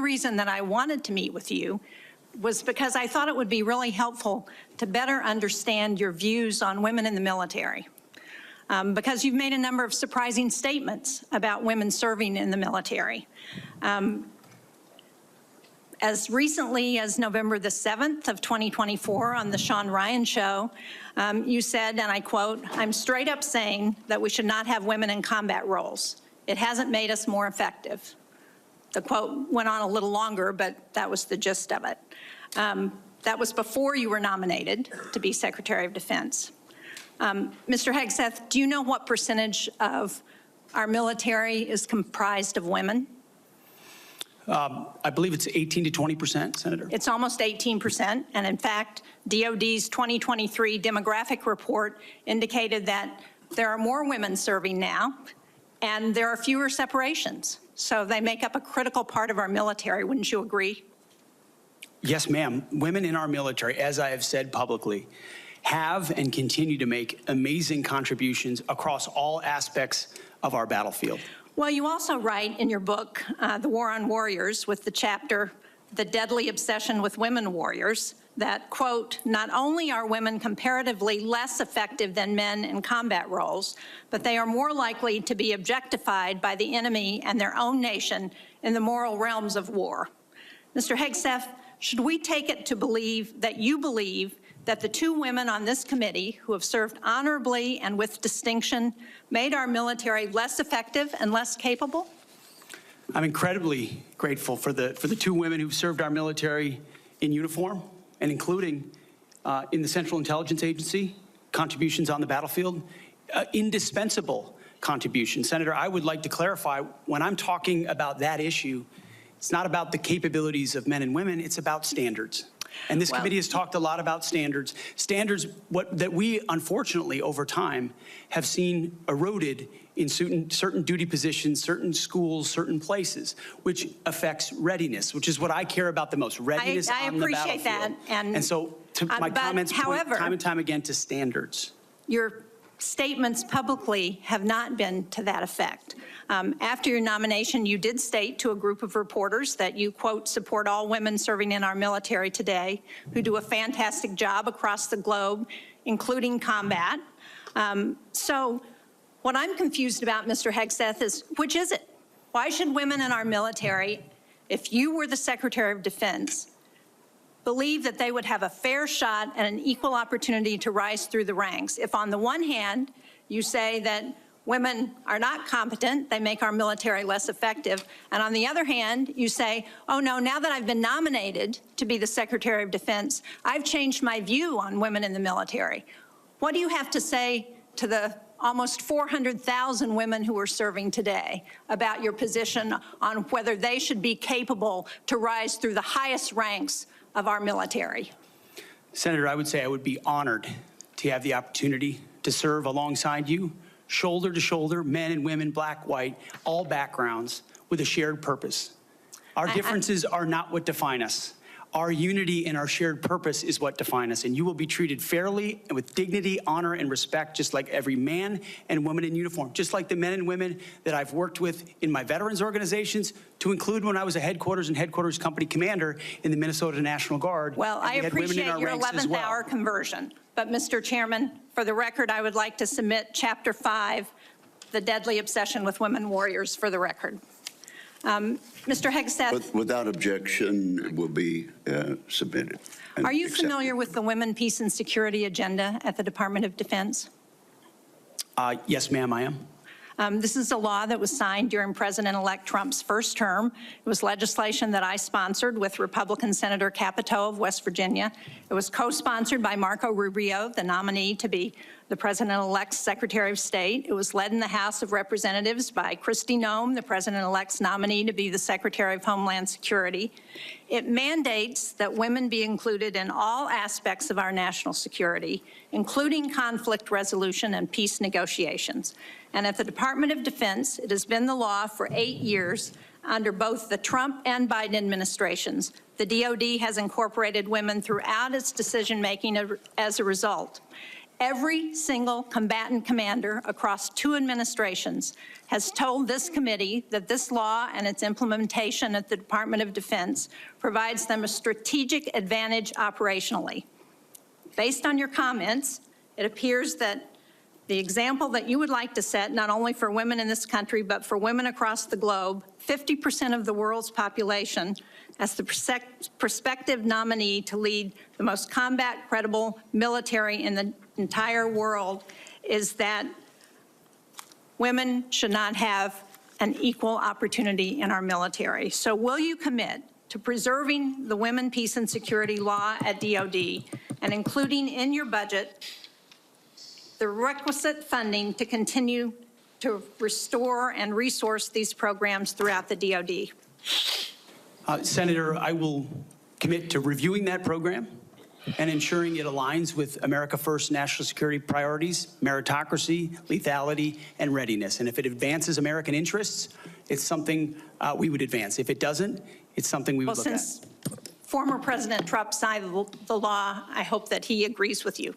reason that I wanted to meet with you was because I thought it would be really helpful to better understand your views on women in the military. Because you've made a number of surprising statements about women serving in the military. As recently as November the 7th of 2024 on the Sean Ryan Show, you said, and I quote, "I'm straight up saying that we should not have women in combat roles. It hasn't made us more effective." The quote went on a little longer, but that was the gist of it. That was before you were nominated to be Secretary of Defense. Mr. Hegseth, do you know what percentage of our military is comprised of women? I believe it's 18 to 20%, Senator. It's almost 18%, and in fact, DOD's 2023 demographic report indicated that there are more women serving now, and there are fewer separations. So they make up a critical part of our military, wouldn't you agree? Yes, ma'am. Women in our military, as I have said publicly, have and continue to make amazing contributions across all aspects of our battlefield. Well, you also write in your book, The War on Warriors, with the chapter, The Deadly Obsession with Women Warriors, that, quote, "Not only are women comparatively less effective than men in combat roles, but they are more likely to be objectified by the enemy and their own nation in the moral realms of war." Mr. Hegseth, should we take it to believe that you believe that the two women on this committee who have served honorably and with distinction made our military less effective and less capable? I'm incredibly grateful for the two women who've served our military in uniform, and including in the Central Intelligence Agency, contributions on the battlefield, indispensable contributions. Senator, I would like to clarify, when I'm talking about that issue, it's not about the capabilities of men and women, it's about standards. And this committee has talked a lot about standards. Standards that we, unfortunately, over time, have seen eroded in certain duty positions, certain schools, certain places, which affects readiness, which is what I care about the most, readiness on the battlefield. I appreciate that. And so my comments point time and time again to standards. Your statements publicly have not been to that effect. After your nomination, you did state to a group of reporters that you, quote, "support all women serving in our military today who do a fantastic job across the globe, including combat." So what I'm confused about, Mr. Hegseth, is which is it? Why should women in our military, if you were the Secretary of Defense, believe that they would have a fair shot and an equal opportunity to rise through the ranks? If on the one hand, you say that women are not competent, they make our military less effective, and on the other hand, you say, oh no, now that I've been nominated to be the Secretary of Defense, I've changed my view on women in the military. What do you have to say to the almost 400,000 women who are serving today about your position on whether they should be capable to rise through the highest ranks of our military? Senator, I would say I would be honored to have the opportunity to serve alongside you, shoulder to shoulder, men and women, black, white, all backgrounds, with a shared purpose. Our differences are not what define us. Our unity and our shared purpose is what define us, and you will be treated fairly and with dignity, honor, and respect, just like every man and woman in uniform, just like the men and women that I've worked with in my veterans organizations, to include when I was a headquarters and headquarters company commander in the Minnesota National Guard. Well, I appreciate your 11th hour conversion, but Mr. Chairman, for the record, I would like to submit Chapter 5, The Deadly Obsession with Women Warriors, for the record. Mr. Hegseth. Without objection, it will be submitted. Are you familiar with the Women, Peace, and Security agenda at the Department of Defense? Yes, ma'am, I am. This is a law that was signed during President-elect Trump's first term. It was legislation that I sponsored with Republican Senator Capito of West Virginia. It was co-sponsored by Marco Rubio, the nominee to be the President-elect's Secretary of State. It was led in the House of Representatives by Kristi Noem, the President-elect's nominee to be the Secretary of Homeland Security. It mandates that women be included in all aspects of our national security, including conflict resolution and peace negotiations. And at the Department of Defense, it has been the law for 8 years under both the Trump and Biden administrations. The DOD has incorporated women throughout its decision-making as a result. Every single combatant commander across 2 administrations has told this committee that this law and its implementation at the Department of Defense provides them a strategic advantage operationally. Based on your comments, it appears that the example that you would like to set, not only for women in this country, but for women across the globe, 50% of the world's population, as the prospective nominee to lead the most combat-credible military in the entire world, is that women should not have an equal opportunity in our military. So will you commit to preserving the Women, Peace, and Security law at DOD and including in your budget the requisite funding to continue to restore and resource these programs throughout the DOD? Senator, I will commit to reviewing that program and ensuring it aligns with America First national security priorities, meritocracy, lethality, and readiness. And if it advances American interests, it's something we would advance. If it doesn't, it's something we would look at. Since former President Trump signed the law, I hope that he agrees with you.